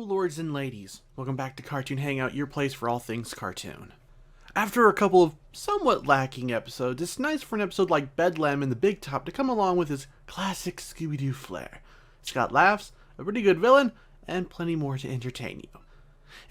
lords and ladies, welcome back to Cartoon Hangout, your place for all things cartoon. After a couple of somewhat lacking episodes, it's nice for an episode like Bedlam and the Big Top to come along with his classic Scooby-Doo flair. It's got laughs, a pretty good villain, and plenty more to entertain you.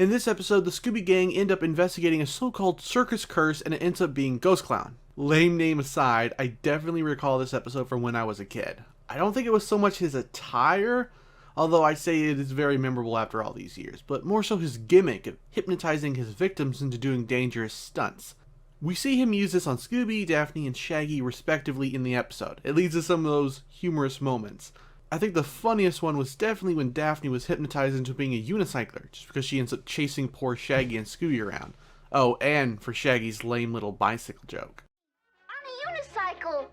In this episode, the Scooby Gang end up investigating a so-called circus curse, and it ends up being Ghost Clown. Lame name aside, I definitely recall this episode from when I was a kid. I don't think it was so much his attire, although I say it is very memorable after all these years, but more so his gimmick of hypnotizing his victims into doing dangerous stunts. We see him use this on Scooby, Daphne, and Shaggy respectively in the episode. It leads to some of those humorous moments. I think the funniest one was definitely when Daphne was hypnotized into being a unicycler, just because she ends up chasing poor Shaggy and Scooby around. Oh, and for Shaggy's lame little bicycle joke. On a unicycle!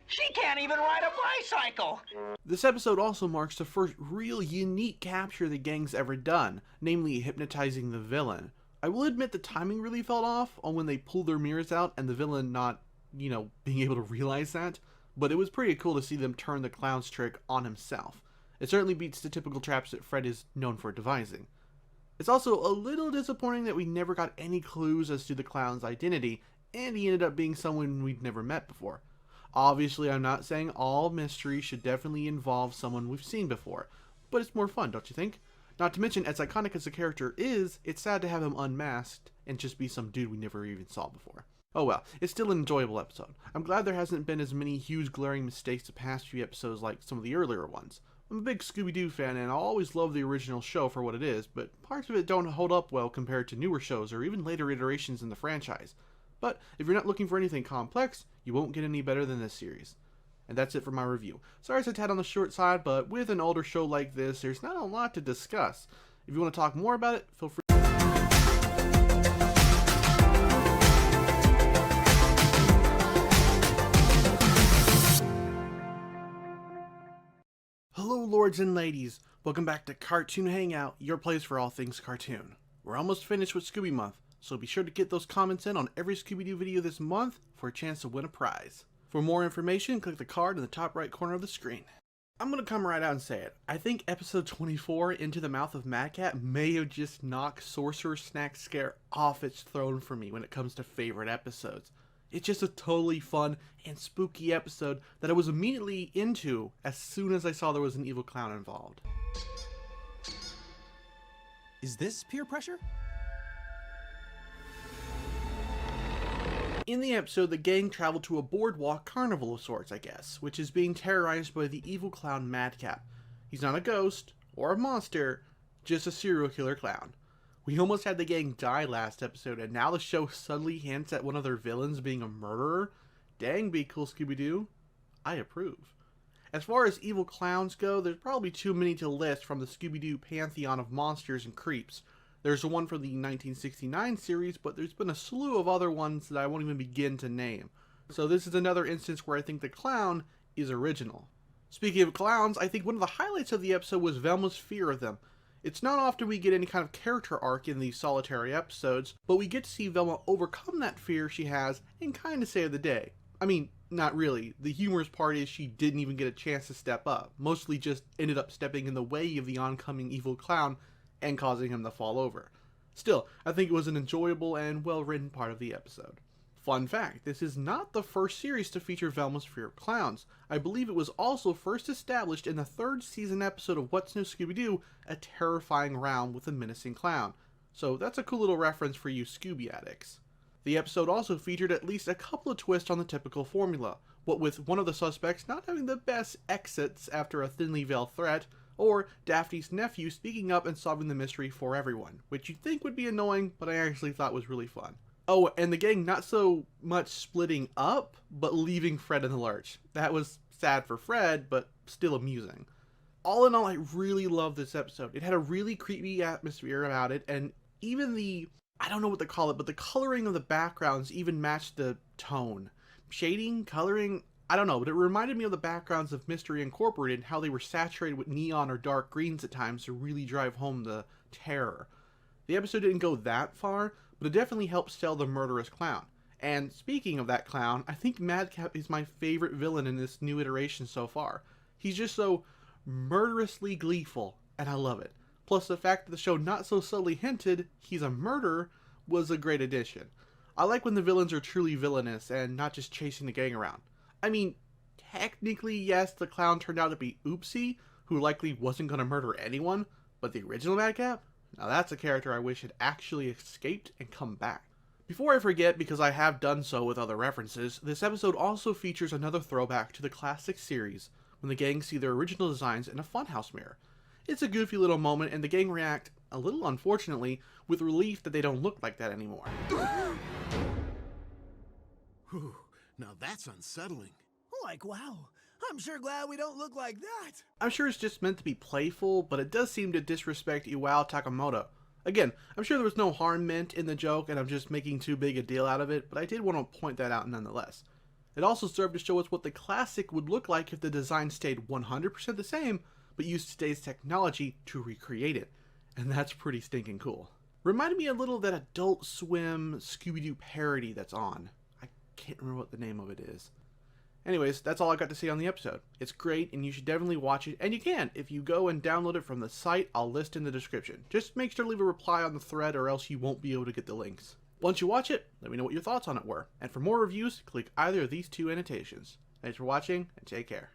She can't even ride a bicycle! This episode also marks the first real unique capture the gang's ever done, namely hypnotizing the villain. I will admit the timing really fell off on when they pulled their mirrors out and the villain not, being able to realize that, but it was pretty cool to see them turn the clown's trick on himself. It certainly beats the typical traps that Fred is known for devising. It's also a little disappointing that we never got any clues as to the clown's identity, and he ended up being someone we'd never met before. Obviously, I'm not saying all mystery should definitely involve someone we've seen before, but it's more fun, don't you think? Not to mention, as iconic as the character is, it's sad to have him unmasked and just be some dude we never even saw before. Oh well, it's still an enjoyable episode. I'm glad there hasn't been as many huge glaring mistakes the past few episodes like some of the earlier ones. I'm a big Scooby-Doo fan and I'll always love the original show for what it is, but parts of it don't hold up well compared to newer shows or even later iterations in the franchise. But if you're not looking for anything complex, you won't get any better than this series. And that's it for my review. Sorry it's a tad on the short side, but with an older show like this, there's not a lot to discuss. If you want to talk more about it, feel free. Hello lords and ladies, welcome back to Cartoon Hangout, your place for all things cartoon. We're almost finished with Scooby Month, so be sure to get those comments in on every Scooby-Doo video this month for a chance to win a prize. For more information, click the card in the top right corner of the screen. I'm going to come right out and say it. I think episode 24, Into the Mouth of Madcap, may have just knocked Sorcerer Snack Scare off its throne for me when it comes to favorite episodes. It's just a totally fun and spooky episode that I was immediately into as soon as I saw there was an evil clown involved. Is this peer pressure? In the episode, the gang traveled to a boardwalk carnival of sorts, I guess, which is being terrorized by the evil clown Madcap. He's not a ghost, or a monster, just a serial killer clown. We almost had the gang die last episode, and now the show suddenly hints at one of their villains being a murderer? Dang, be cool, Scooby-Doo. I approve. As far as evil clowns go, there's probably too many to list from the Scooby-Doo pantheon of monsters and creeps. There's the one from the 1969 series, but there's been a slew of other ones that I won't even begin to name. So this is another instance where I think the clown is original. Speaking of clowns, I think one of the highlights of the episode was Velma's fear of them. It's not often we get any kind of character arc in these solitary episodes, but we get to see Velma overcome that fear she has and kind of save the day. I mean, not really. The humorous part is she didn't even get a chance to step up, mostly just ended up stepping in the way of the oncoming evil clown and causing him to fall over. Still, I think it was an enjoyable and well-written part of the episode. Fun fact, this is not the first series to feature Velma's fear of clowns. I believe it was also first established in the third season episode of What's New Scooby-Doo, A Terrifying Round with a Menacing Clown. So that's a cool little reference for you Scooby addicts. The episode also featured at least a couple of twists on the typical formula, what with one of the suspects not having the best exits after a thinly veiled threat, or Daphne's nephew speaking up and solving the mystery for everyone, which you'd think would be annoying, but I actually thought was really fun. Oh, and the gang not so much splitting up, but leaving Fred in the lurch. That was sad for Fred, but still amusing. All in all, I really loved this episode. It had a really creepy atmosphere about it, and even the, I don't know what to call it, but the coloring of the backgrounds even matched the tone. Shading, coloring, I don't know, but it reminded me of the backgrounds of Mystery Incorporated, how they were saturated with neon or dark greens at times to really drive home the terror. The episode didn't go that far, but it definitely helped sell the murderous clown. And speaking of that clown, I think Madcap is my favorite villain in this new iteration so far. He's just so murderously gleeful, and I love it. Plus, the fact that the show not so subtly hinted he's a murderer was a great addition. I like when the villains are truly villainous and not just chasing the gang around. I mean, technically, yes, the clown turned out to be Oopsie, who likely wasn't going to murder anyone, but the original Madcap? Now that's a character I wish had actually escaped and come back. Before I forget, because I have done so with other references, this episode also features another throwback to the classic series when the gang see their original designs in a funhouse mirror. It's a goofy little moment, and the gang react, a little unfortunately, with relief that they don't look like that anymore. Whew, now that's unsettling. Like, wow, I'm sure glad we don't look like that. I'm sure it's just meant to be playful, but it does seem to disrespect Iwao Takamoto. Again, I'm sure there was no harm meant in the joke, and I'm just making too big a deal out of it, but I did want to point that out nonetheless. It also served to show us what the classic would look like if the design stayed 100% the same, but used today's technology to recreate it. And that's pretty stinking cool. Reminded me a little of that Adult Swim Scooby-Doo parody that's on. I can't remember what the name of it is. Anyways, that's all I got to say on the episode. It's great, and you should definitely watch it, and you can. If you go and download it from the site, I'll list in the description. Just make sure to leave a reply on the thread, or else you won't be able to get the links. Once you watch it, let me know what your thoughts on it were. And for more reviews, click either of these two annotations. Thanks for watching, and take care.